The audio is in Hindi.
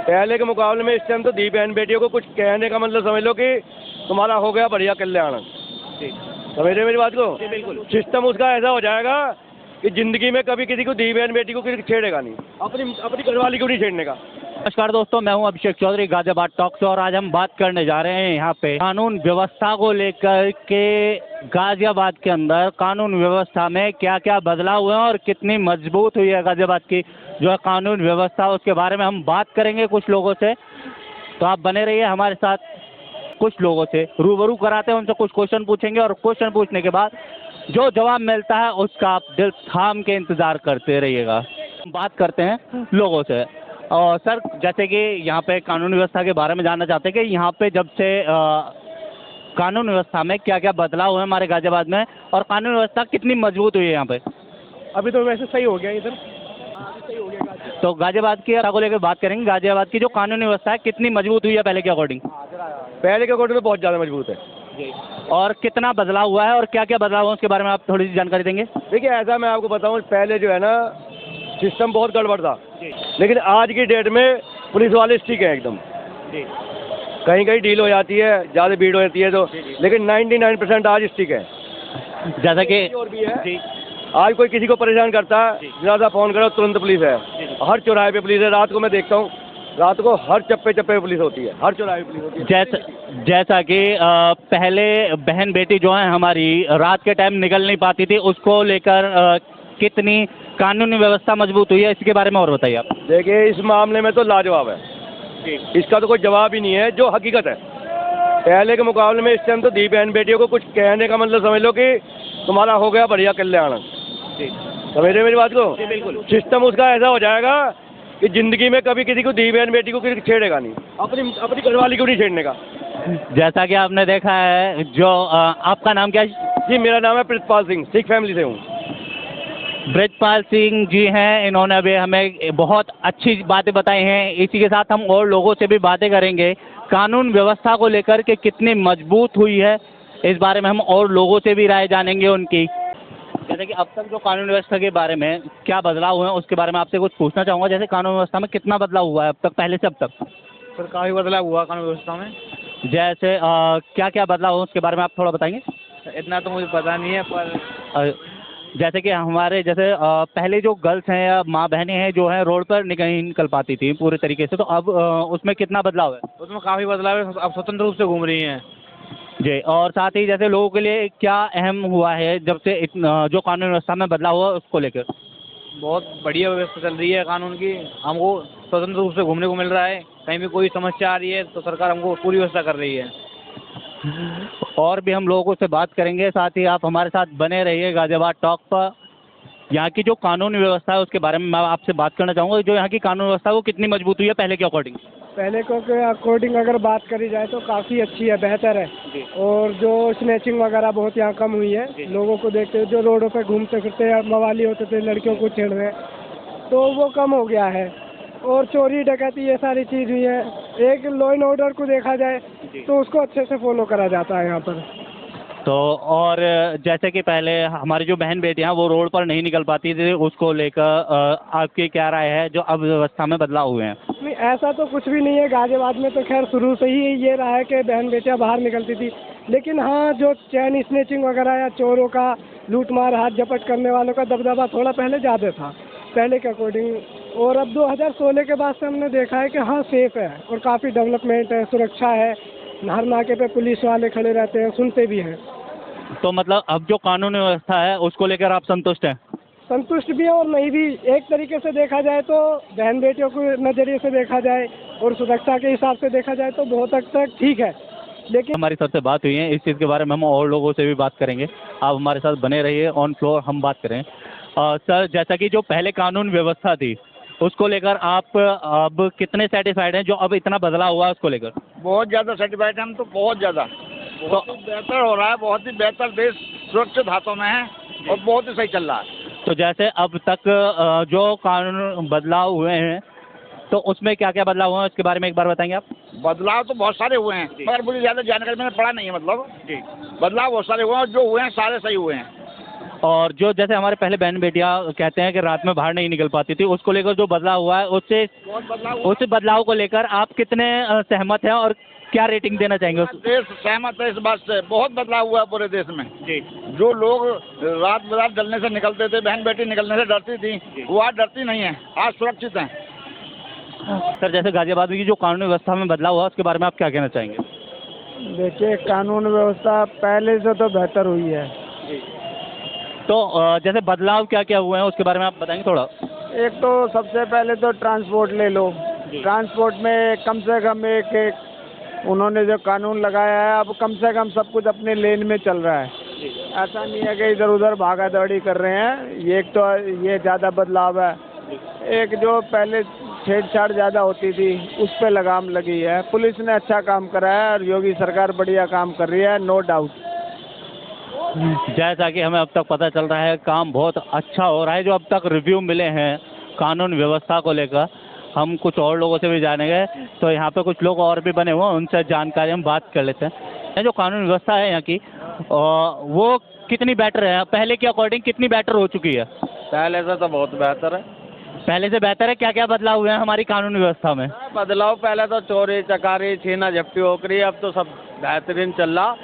पहले के मुकाबले में इस टाइम तो दी बहन बेटियों को कुछ कहने का मतलब समझ लो कि तुम्हारा हो गया बढ़िया कल्याण। समझ रहे मेरी बात को? बिल्कुल। सिस्टम उसका ऐसा हो जाएगा कि जिंदगी में कभी किसी को दी बहन बेटी को किसी छेड़ेगा नहीं, अपनी घरवाली को नहीं छेड़ने का। नमस्कार दोस्तों, मैं हूं अभिषेक चौधरी, गाजियाबाद टॉक शो, और आज हम बात करने जा रहे हैं यहाँ पे कानून व्यवस्था को लेकर के। गाजियाबाद के अंदर कानून व्यवस्था में क्या क्या बदलाव हुए हैं और कितनी मजबूत हुई है गाजियाबाद की जो है कानून व्यवस्था, उसके बारे में हम बात करेंगे कुछ लोगों से। तो आप बने रहिए हमारे साथ, कुछ लोगों से रूबरू कराते हैं, उनसे कुछ क्वेश्चन पूछेंगे और क्वेश्चन पूछने के बाद जो जवाब मिलता है उसका आप दिल थाम के इंतज़ार करते रहिएगा। बात करते हैं लोगों से। और सर, जैसे कि यहाँ पे कानून व्यवस्था के बारे में जानना चाहते हैं कि यहाँ पे जब से कानून व्यवस्था में क्या क्या बदलाव हुए हमारे गाजियाबाद में और कानून व्यवस्था कितनी मजबूत हुई है यहाँ पे। अभी तो वैसे सही हो गया इधर। तो गाजियाबाद की को लेकर बात करेंगे। गाजियाबाद की जो कानूनी व्यवस्था है कितनी मजबूत हुई है पहले के अकॉर्डिंग? पहले के अकॉर्डिंग में बहुत ज़्यादा मजबूत है। और कितना बदलाव हुआ है और क्या क्या बदलाव हुआ उसके बारे में आप थोड़ी सी जानकारी देंगे? देखिए, ऐसा मैं आपको बताऊं, पहले जो है ना सिस्टम बहुत गड़बड़ था, लेकिन आज की डेट में पुलिस वाले स्ट्रिक्ट हैं एकदम। कहीं कहीं डील हो जाती है, ज़्यादा भीड़ हो जाती है तो, लेकिन 99% आज स्ट्रिक्ट है। जैसा कि और भी है, आज कोई किसी को परेशान करता है, ज़्यादा फ़ोन करो तुरंत पुलिस है। हर चौराहे पे पुलिस है। रात को मैं देखता हूँ, रात को हर चप्पे चप्पे पे पुलिस होती है, हर चौराहे पे पुलिस होती है। जैसा कि पहले बहन बेटी जो है हमारी रात के टाइम निकल नहीं पाती थी, उसको लेकर कितनी कानूनी व्यवस्था मजबूत हुई है, इसके बारे में और बताइए आप। देखिए, इस मामले में तो लाजवाब है, इसका तो कोई जवाब ही नहीं है। जो हकीकत है, पहले के मुकाबले में इस टाइम तो दी बहन बेटियों को कुछ कहने का मतलब समझ लो कि तुम्हारा हो गया बढ़िया कल्याण। समझ रहे मेरी बात को? बिल्कुल। सिस्टम उसका ऐसा हो जाएगा कि जिंदगी में कभी किसी को दी बहन बेटी को किसी छेड़ेगा नहीं, अपनी घरवाली को नहीं छेड़ने का। जैसा कि आपने देखा है, जो आपका नाम क्या है? जी, मेरा नाम है प्रितपाल सिंह, सिख फैमिली से हूँ। ब्रजपाल सिंह जी हैं, इन्होंने अभी हमें बहुत अच्छी बातें बताई हैं। इसी के साथ हम और लोगों से भी बातें करेंगे कानून व्यवस्था को लेकर के कितनी मजबूत हुई है, इस बारे में हम और लोगों से भी राय जानेंगे उनकी। जैसे कि अब तक जो कानून व्यवस्था के बारे में क्या बदलाव हुए हैं उसके बारे में आपसे कुछ पूछना चाहूँगा। जैसे कानून व्यवस्था में कितना बदलाव हुआ है अब तक, पहले से अब तक? सर, काफ़ी बदलाव हुआ कानून व्यवस्था में। जैसे क्या क्या बदलाव हुआ उसके बारे में आप थोड़ा बताएंगे? इतना तो मुझे पता नहीं है, पर जैसे कि हमारे जैसे पहले जो गर्ल्स हैं या माँ बहनें हैं जो हैं रोड पर नहीं निकल पाती थी पूरे तरीके से, तो अब उसमें कितना बदलाव है? उसमें काफ़ी बदलाव है, अब स्वतंत्र रूप से घूम रही हैं जी। और साथ ही जैसे लोगों के लिए क्या अहम हुआ है जब से जो कानून व्यवस्था में बदलाव हुआ उसको लेकर? बहुत बढ़िया व्यवस्था चल रही है कानून की। हमको स्वतंत्र रूप से घूमने को मिल रहा है। कहीं भी कोई समस्या आ रही है तो सरकार हमको पूरी व्यवस्था कर रही है। और भी हम लोगों से बात करेंगे, साथ ही आप हमारे साथ बने रहिए गाजियाबाद टॉक पर। यहाँ की जो कानून व्यवस्था है उसके बारे में मैं आपसे बात करना चाहूँगा। जो यहाँ की कानून व्यवस्था है वो कितनी मजबूत हुई है पहले के अकॉर्डिंग? पहले को के अकॉर्डिंग अगर बात करी जाए तो काफ़ी अच्छी है, बेहतर है। और जो स्नैचिंग वगैरह बहुत यहाँ कम हुई है। लोगों को देखते हुए जो रोडों पे घूमते फिरते मवाली होते थे, लड़कियों को छेड़ रहे, तो वो कम हो गया है। और चोरी डकैती ये सारी चीज़ हुई है। एक लॉ एंड ऑर्डर को देखा जाए तो उसको अच्छे से फॉलो करा जाता है यहाँ पर। तो और जैसे कि पहले हमारी जो बहन बेटियाँ वो रोड पर नहीं निकल पाती थी, उसको लेकर आपकी क्या राय है जो अब व्यवस्था में बदलाव हुए हैं? नहीं, ऐसा तो कुछ भी नहीं है। गाजियाबाद में तो खैर शुरू से ही ये रहा है कि बहन बेटियाँ बाहर निकलती थी, लेकिन हाँ, जो चैन स्नैचिंग वगैरह या चोरों का लूट मार हाथ झपट करने वालों का दबदबा थोड़ा पहले ज़्यादा था पहले के अकॉर्डिंग। और अब 2016 के बाद से हमने देखा है कि हाँ, सेफ है और काफ़ी डेवलपमेंट है, सुरक्षा है। हर नाके पे पुलिस वाले खड़े रहते हैं, सुनते भी हैं। तो मतलब अब जो कानून व्यवस्था है उसको लेकर आप संतुष्ट हैं? संतुष्ट भी है और नहीं भी। एक तरीके से देखा जाए तो बहन बेटियों के नज़रिए से देखा जाए और सुरक्षा के हिसाब से देखा जाए तो बहुत हद तक ठीक है। लेकिन हमारी सबसे बात हुई है, इस चीज़ के बारे में हम और लोगों से भी बात करेंगे। आप हमारे साथ बने रहिए, ऑन फ्लोर हम बात करें। सर, जैसा कि जो पहले कानून व्यवस्था थी उसको लेकर आप अब कितने सेटिस्फाइड हैं जो अब इतना बदलाव हुआ है उसको लेकर? बहुत ज़्यादा सर्टिफाइड हैं हम तो, बहुत ज़्यादा। बहुत ही बेहतर हो रहा है, बहुत ही बेहतर। देश सुरक्षित हाथों में है और बहुत ही सही चल रहा है। तो जैसे अब तक जो कानून बदलाव हुए हैं तो उसमें क्या क्या बदलाव हुए हैं उसके बारे में एक बार बताएंगे आप? बदलाव तो बहुत सारे हुए हैं, मगर मुझे ज़्यादा जानकारी मैंने पढ़ा नहीं है। मतलब जी, बदलाव बहुत सारे हुए हैं और जो हुए हैं सारे सही हुए हैं। और जो जैसे हमारे पहले बहन बेटियां कहते हैं कि रात में बाहर नहीं निकल पाती थी, उसको लेकर जो बदलाव हुआ है उस बदलाव को लेकर आप कितने सहमत हैं और क्या रेटिंग देना चाहेंगे देश सहमत है इस बात से। बहुत बदलाव हुआ है पूरे देश में जी। जो लोग रात बरात जलने से निकलते थे, बहन बेटी निकलने से डरती थी, वो आज डरती नहीं है, आज सुरक्षित हैं। सर, जैसे गाजियाबाद की जो कानूनी व्यवस्था में बदलाव हुआ उसके बारे में आप क्या कहना चाहेंगे? देखिए, कानून व्यवस्था पहले से तो बेहतर हुई है। तो जैसे बदलाव क्या क्या हुए हैं उसके बारे में आप बताएंगे थोड़ा? एक तो सबसे पहले तो ट्रांसपोर्ट ले लो। ट्रांसपोर्ट में कम से कम एक उन्होंने जो कानून लगाया है, अब कम से कम सब कुछ अपने लेन में चल रहा है। ऐसा नहीं है कि इधर उधर भागा दौड़ी कर रहे हैं। ये एक तो ये ज़्यादा बदलाव है। एक जो पहले छेड़छाड़ ज़्यादा होती थी उस पे लगाम लगी है। पुलिस ने अच्छा काम करा है और योगी सरकार बढ़िया काम कर रही है, नो डाउट। जैसा कि हमें अब तक पता चल रहा है, काम बहुत अच्छा हो रहा है। जो अब तक रिव्यू मिले हैं कानून व्यवस्था को लेकर, हम कुछ और लोगों से भी जानेंगे। तो यहाँ पे कुछ लोग और भी बने हुए हैं, उनसे जानकारी हम बात कर लेते हैं। ये जो कानून व्यवस्था है यहाँ की, वो कितनी बेटर है? पहले के अकॉर्डिंग कितनी बेटर हो चुकी है? पहले से तो बहुत बेहतर है। पहले से बेहतर है। क्या क्या बदलाव हुए हैं हमारी कानून व्यवस्था में? बदलाव पहले तो चोरी चकारी छीना झपटी हो रही, अब तो सब बेहतरीन चल रहा।